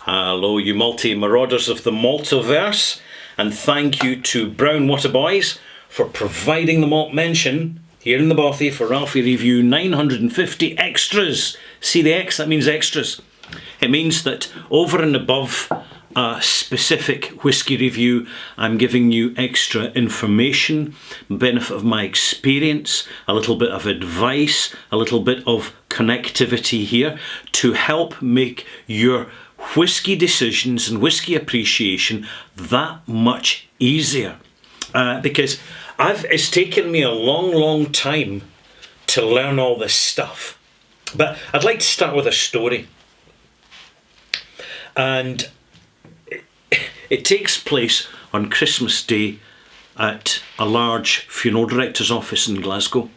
Hello, you multi-marauders of the Maltiverse, and thank you to Brown Water Boys for providing the malt mention here in the bothy for Ralphie Review 950 extras. See the X? That means extras. It means that over and above a specific whisky review, I'm giving you extra information, benefit of my experience, a little bit of advice, a little bit of connectivity here to help make your whisky decisions and whisky appreciation that much easier. Because it's taken me a long time to learn all this stuff. But I'd like to start with a story. And it takes place on Christmas Day at a large funeral director's office in Glasgow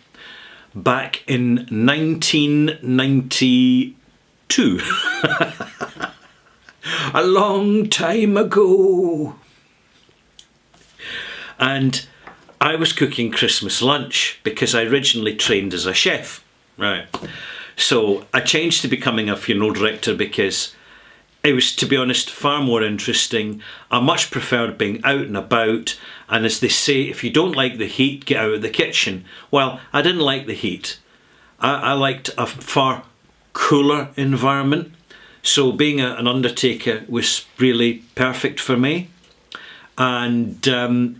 back in 1992. A long time ago. And I was cooking Christmas lunch because I originally trained as a chef. Right. So I changed to becoming a funeral director because it was, to be honest, far more interesting. I much preferred being out and about, and as they say, if you don't like the heat, get out of the kitchen. Well, I didn't like the heat. I liked a far cooler environment, so being an undertaker was really perfect for me. And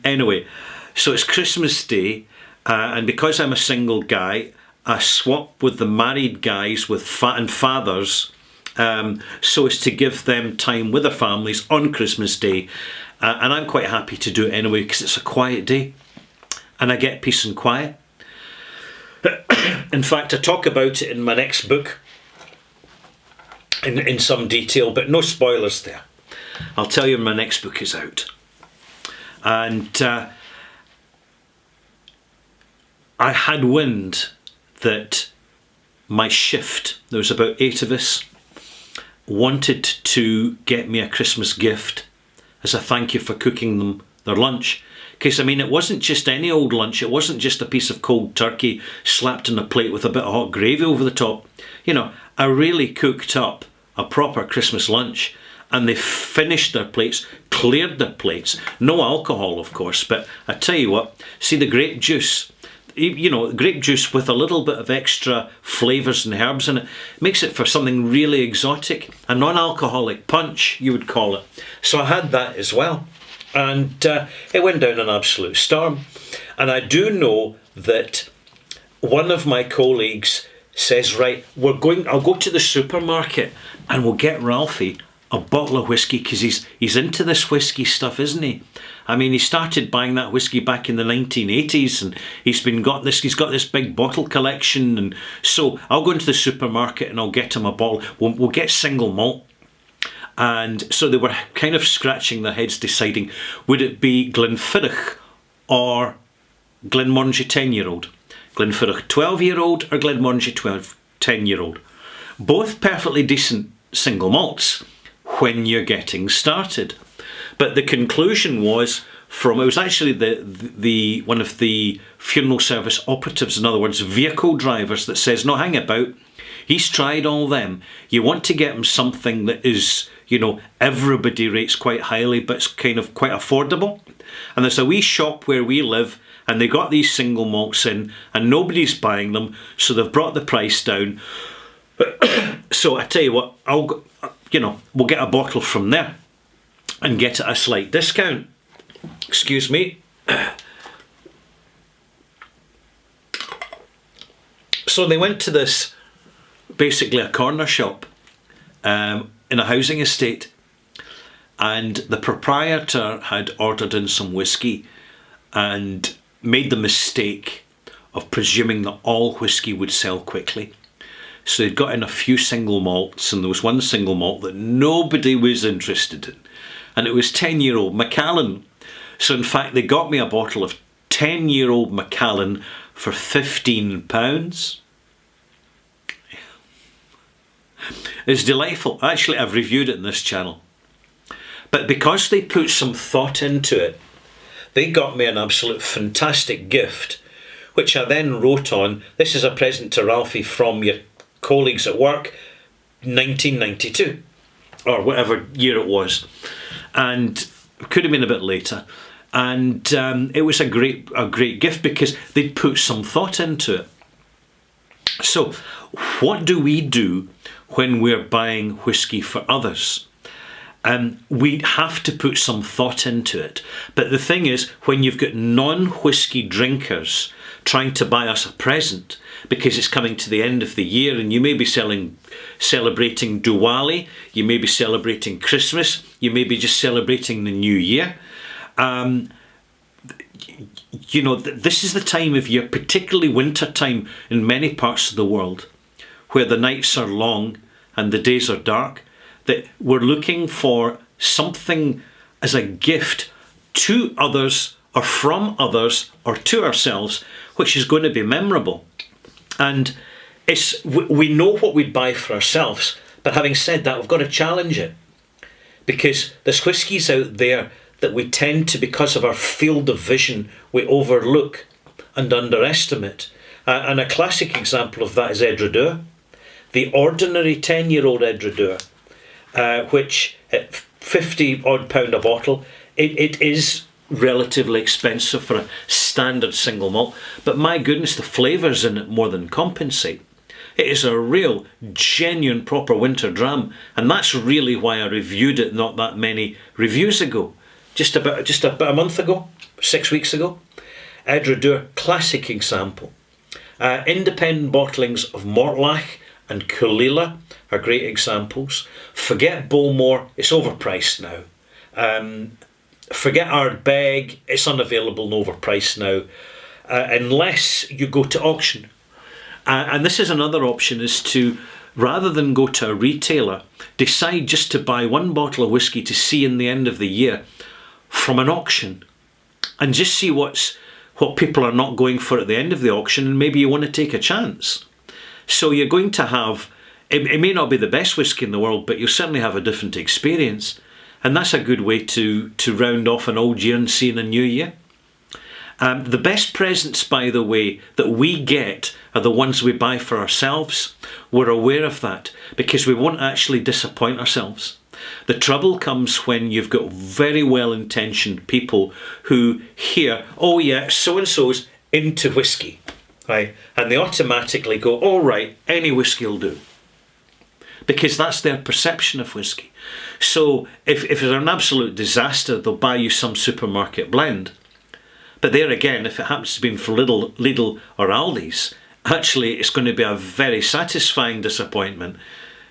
anyway, so it's Christmas Day, and because I'm a single guy, I swap with the married guys with fathers, so as to give them time with their families on Christmas Day, and I'm quite happy to do it anyway because it's a quiet day and I get peace and quiet. In fact, I talk about it in my next book in some detail, but no spoilers there. I'll tell you when my next book is out. And I had wind that my shift, there was about 8 of us, wanted to get me a Christmas gift as a thank you for cooking them their lunch. Because, I mean, it wasn't just any old lunch. It wasn't just a piece of cold turkey slapped on a plate with a bit of hot gravy over the top. You know, I really cooked up a proper Christmas lunch, and they finished their plates, cleared their plates. No alcohol, of course, but I tell you what, see the grape juice, you know, grape juice with a little bit of extra flavours and herbs in it makes it for something really exotic, a non-alcoholic punch, you would call it. So I had that as well, and it went down an absolute storm. And I do know that one of my colleagues says, right, I'll go to the supermarket and we'll get Ralphie a bottle of whiskey, because he's into this whiskey stuff, isn't he? I mean, he started buying that whiskey back in the 1980s, and he's got this big bottle collection, and so I'll go into the supermarket and I'll get him a bottle. We'll get single malt. And so they were kind of scratching their heads deciding, would it be Glenfiddich or Glenmorangie 10-year-old? Glenfiddich 12-year-old or Glenmorangie 10-year-old? Both perfectly decent single malts when you're getting started. But the conclusion was it was actually the one of the funeral service operatives, in other words, vehicle drivers, that says, no, hang about, he's tried all them. You want to get him something that is, you know, everybody rates quite highly, but it's kind of quite affordable. And there's a wee shop where we live, and they got these single malts in, and nobody's buying them, so they've brought the price down. So I tell you what, we'll get a bottle from there and get it at a slight discount. Excuse me. So they went to this, basically a corner shop in a housing estate, and the proprietor had ordered in some whiskey and made the mistake of presuming that all whiskey would sell quickly. So they'd got in a few single malts, and there was one single malt that nobody was interested in, and it was 10-year-old Macallan. So in fact, they got me a bottle of 10-year-old Macallan for £15. It's delightful. Actually, I've reviewed it in this channel. But because they put some thought into it, they got me an absolute fantastic gift, which I then wrote on. This is a present to Ralphie from your colleagues at work, 1992. or whatever year it was, and it could have been a bit later. And it was a great gift because they'd put some thought into it. So, what do we do when we're buying whiskey for others? We have to put some thought into it. But the thing is, when you've got non-whiskey drinkers trying to buy us a present because it's coming to the end of the year, and you may be celebrating Diwali, you may be celebrating Christmas, you may be just celebrating the New Year. This is the time of year, particularly winter time in many parts of the world, where the nights are long and the days are dark, that we're looking for something as a gift to others or from others or to ourselves, which is going to be memorable. And we know what we'd buy for ourselves, but having said that, we've got to challenge it, because there's whiskies out there that we tend to, because of our field of vision, we overlook and underestimate. And a classic example of that is Edredeur, the ordinary 10-year-old Edredeur, which at £50 a bottle, it is relatively expensive for a standard single malt, but my goodness, the flavours in it more than compensate. It is a real, genuine, proper winter dram, and that's really why I reviewed it not that many reviews ago. Just about a month ago, 6 weeks ago. Edredeur, classic example. Independent bottlings of Mortlach and Caol Ila are great examples. Forget Bowmore, it's overpriced now. Forget Ardbeg, it's unavailable and overpriced now. Unless you go to auction. And this is another option, is to, rather than go to a retailer, decide just to buy one bottle of whiskey to see in the end of the year from an auction, and just see what people are not going for at the end of the auction, and maybe you want to take a chance. So you're going to have, it may not be the best whiskey in the world, but you'll certainly have a different experience, and that's a good way to round off an old year and see in a new year. The best presents, by the way, that we get are the ones we buy for ourselves. We're aware of that because we won't actually disappoint ourselves. The trouble comes when you've got very well-intentioned people who hear, oh yeah, so-and-so's into whiskey, right? And they automatically go, oh right, any whiskey will do. Because that's their perception of whiskey. So if it's an absolute disaster, they'll buy you some supermarket blend. But there again, if it happens to be for Lidl or Aldi's, actually it's going to be a very satisfying disappointment,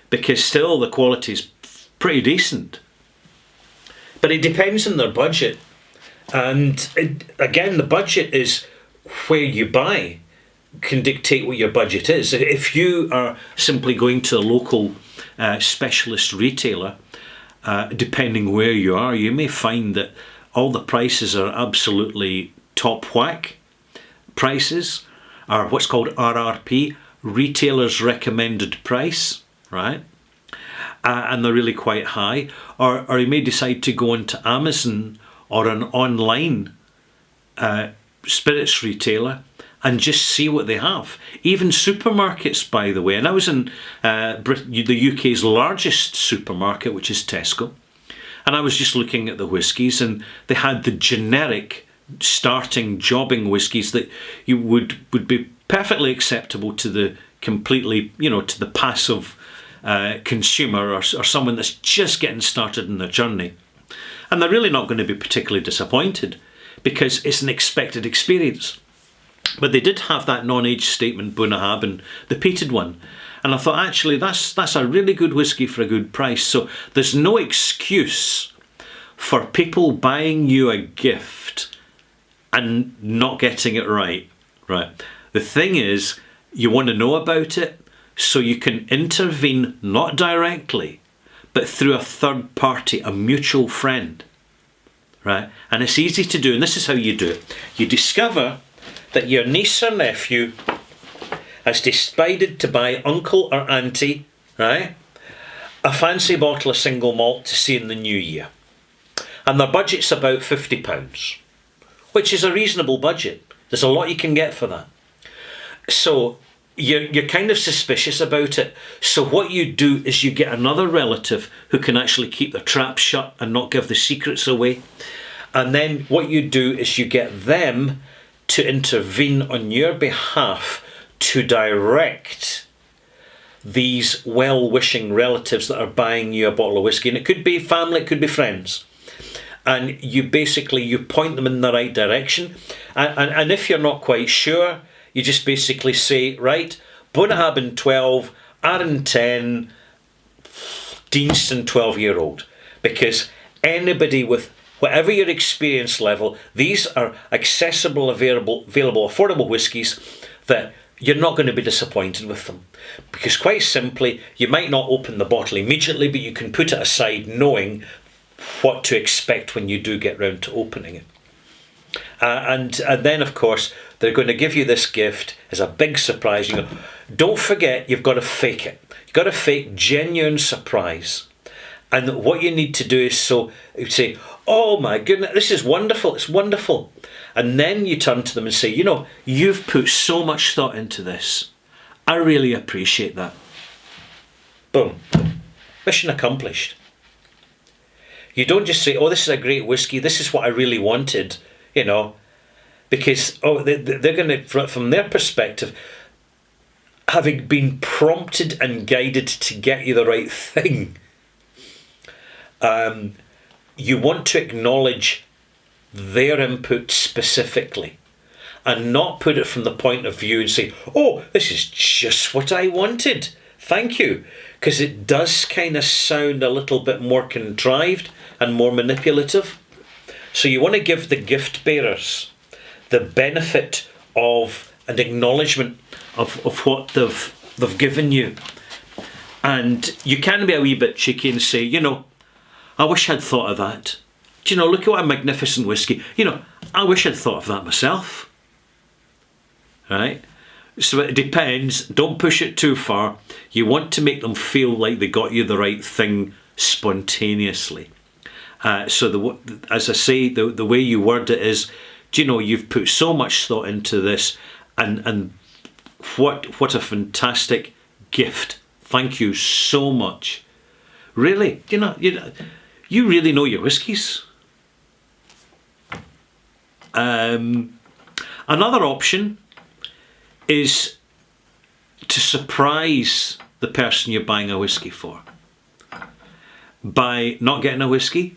because still the quality is pretty decent. But it depends on their budget. And again, the budget is where you buy can dictate what your budget is. If you are simply going to a local specialist retailer, depending where you are, you may find that all the prices are absolutely top whack prices, or what's called RRP, retailer's recommended price, right? And they're really quite high. Or you may decide to go into Amazon or an online spirits retailer and just see what they have. Even supermarkets, by the way. And I was in the UK's largest supermarket, which is Tesco. And I was just looking at the whiskies, and they had the generic starting jobbing whiskies that you would be perfectly acceptable to the completely, to the passive consumer or someone that's just getting started in their journey. And they're really not going to be particularly disappointed because it's an expected experience. But they did have that non-age statement, Bunahab, and the peated one. And I thought, actually, that's a really good whiskey for a good price. So there's no excuse for people buying you a gift and not getting it right. The thing is, you want to know about it so you can intervene, not directly, but through a third party, a mutual friend. Right? And it's easy to do, and this is how you do it. You discover that your niece or nephew has decided to buy uncle or auntie, right, a fancy bottle of single malt to see in the new year. And their budget's about £50, which is a reasonable budget. There's a lot you can get for that. So you're kind of suspicious about it. So what you do is you get another relative who can actually keep their trap shut and not give the secrets away. And then what you do is you get them to intervene on your behalf to direct these well-wishing relatives that are buying you a bottle of whiskey. And it could be family, it could be friends. And you point them in the right direction. And if you're not quite sure, you just basically say, right, Bunnahabhain 12, Arran 10, Deanston 12-year-old. Because anybody with whatever your experience level, these are accessible, available, affordable whiskies that you're not going to be disappointed with them. Because quite simply, you might not open the bottle immediately, but you can put it aside knowing what to expect when you do get round to opening it. And then, of course, they're going to give you this gift as a big surprise. You go, don't forget, you've got to fake it. You've got to fake genuine surprise. And what you need to do is say, oh my goodness, this is wonderful, it's wonderful. And then you turn to them and say, you've put so much thought into this. I really appreciate that. Boom. Mission accomplished. You don't just say, oh, this is a great whiskey, this is what I really wanted, because they're going to, from their perspective, having been prompted and guided to get you the right thing, you want to acknowledge their input specifically and not put it from the point of view and say, oh, this is just what I wanted, thank you, because it does kind of sound a little bit more contrived and more manipulative. So you want to give the gift bearers the benefit of an acknowledgement of what they've given you. And you can be a wee bit cheeky and say, I wish I'd thought of that. Look at what a magnificent whiskey. I wish I'd thought of that myself. Right? So it depends. Don't push it too far. You want to make them feel like they got you the right thing spontaneously. So as I say, the way you word it is, you've put so much thought into this, and what a fantastic gift. Thank you so much. Really, you really know your whiskies. Another option is to surprise the person you're buying a whiskey for. By not getting a whiskey,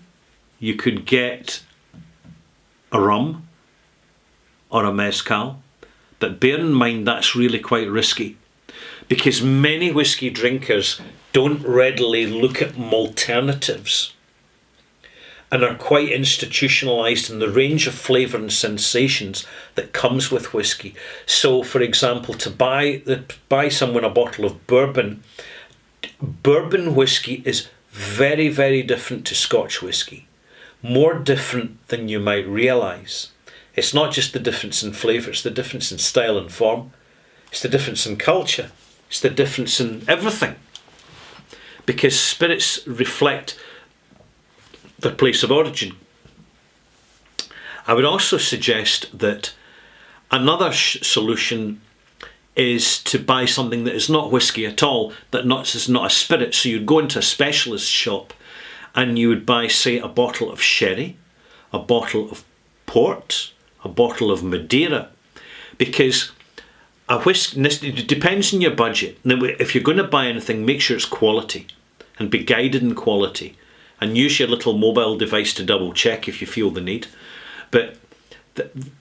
you could get a rum or a mezcal, but bear in mind that's really quite risky, because many whiskey drinkers don't readily look at alternatives and are quite institutionalised in the range of flavour and sensations that comes with whiskey. So, for example, to buy someone a bottle of bourbon whiskey is very, very different to Scotch whiskey. More different than you might realise. It's not just the difference in flavour, it's the difference in style and form. It's the difference in culture. It's the difference in everything. Because spirits reflect their place of origin. I would also suggest that another solution is to buy something that is not whiskey at all, that is not a spirit. So you'd go into a specialist shop and you would buy, say, a bottle of sherry, a bottle of port, a bottle of Madeira, because it depends on your budget. Now, if you're going to buy anything, make sure it's quality and be guided in quality, and use your little mobile device to double check if you feel the need. But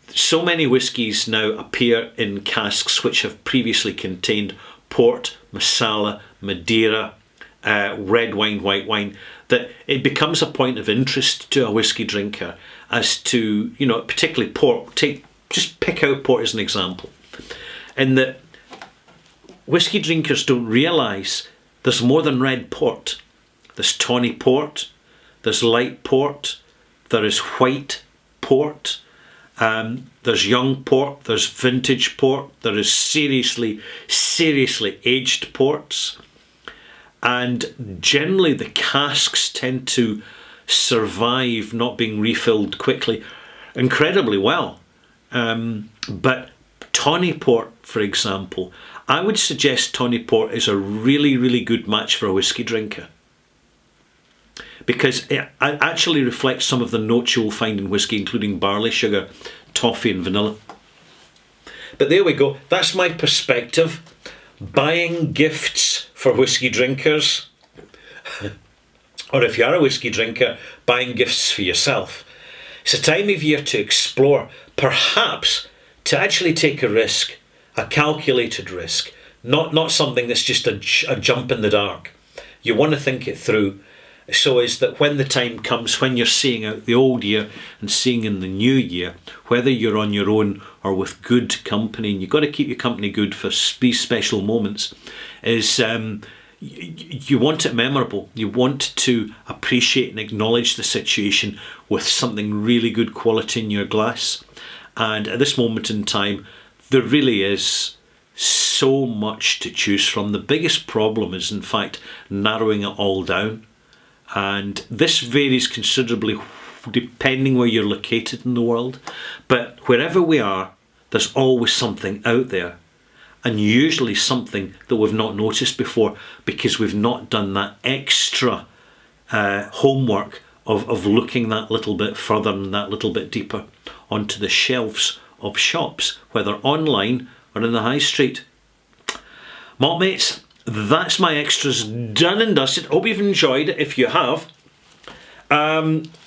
so many whiskies now appear in casks which have previously contained port, Marsala, Madeira, red wine, white wine, that it becomes a point of interest to a whiskey drinker as to, particularly port. Just pick out port as an example. In that whiskey drinkers don't realise there's more than red port. There's tawny port, there's light port, there is white port, there's young port, there's vintage port, there is seriously aged ports. And generally the casks tend to survive not being refilled quickly incredibly well. But tawny port, for example, I would suggest Tawny Port is a really, really good match for a whiskey drinker, because it actually reflects some of the notes you'll find in whiskey, including barley sugar, toffee and vanilla. But there we go. That's my perspective. Buying gifts for whiskey drinkers, or if you are a whiskey drinker, buying gifts for yourself. It's a time of year to explore, perhaps to actually take a risk, a calculated risk, not something that's just a jump in the dark. You want to think it through, so as that when the time comes, when you're seeing out the old year and seeing in the new year, whether you're on your own or with good company, and you've got to keep your company good for these special moments, is you want it memorable. You want to appreciate and acknowledge the situation with something really good quality in your glass. And at this moment in time, there really is so much to choose from. The biggest problem is, in fact, narrowing it all down. And this varies considerably depending where you're located in the world. But wherever we are, there's always something out there. And usually something that we've not noticed before, because we've not done that extra homework of looking that little bit further and that little bit deeper onto the shelves of shops, whether online or in the high street. Malt mates, that's my extras done and dusted. Hope you've enjoyed it. If you have,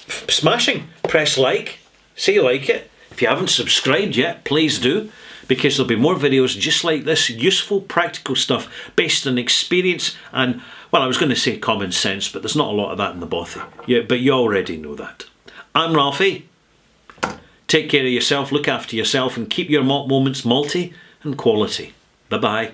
smashing. Press like, say you like it. If you haven't subscribed yet, please do, because there'll be more videos just like this, useful, practical stuff based on experience and, well, I was going to say common sense, but there's not a lot of that in the bothy. Yeah, but you already know that. I'm Ralphie. Take care of yourself, look after yourself, and keep your malt moments malty and quality. Bye-bye.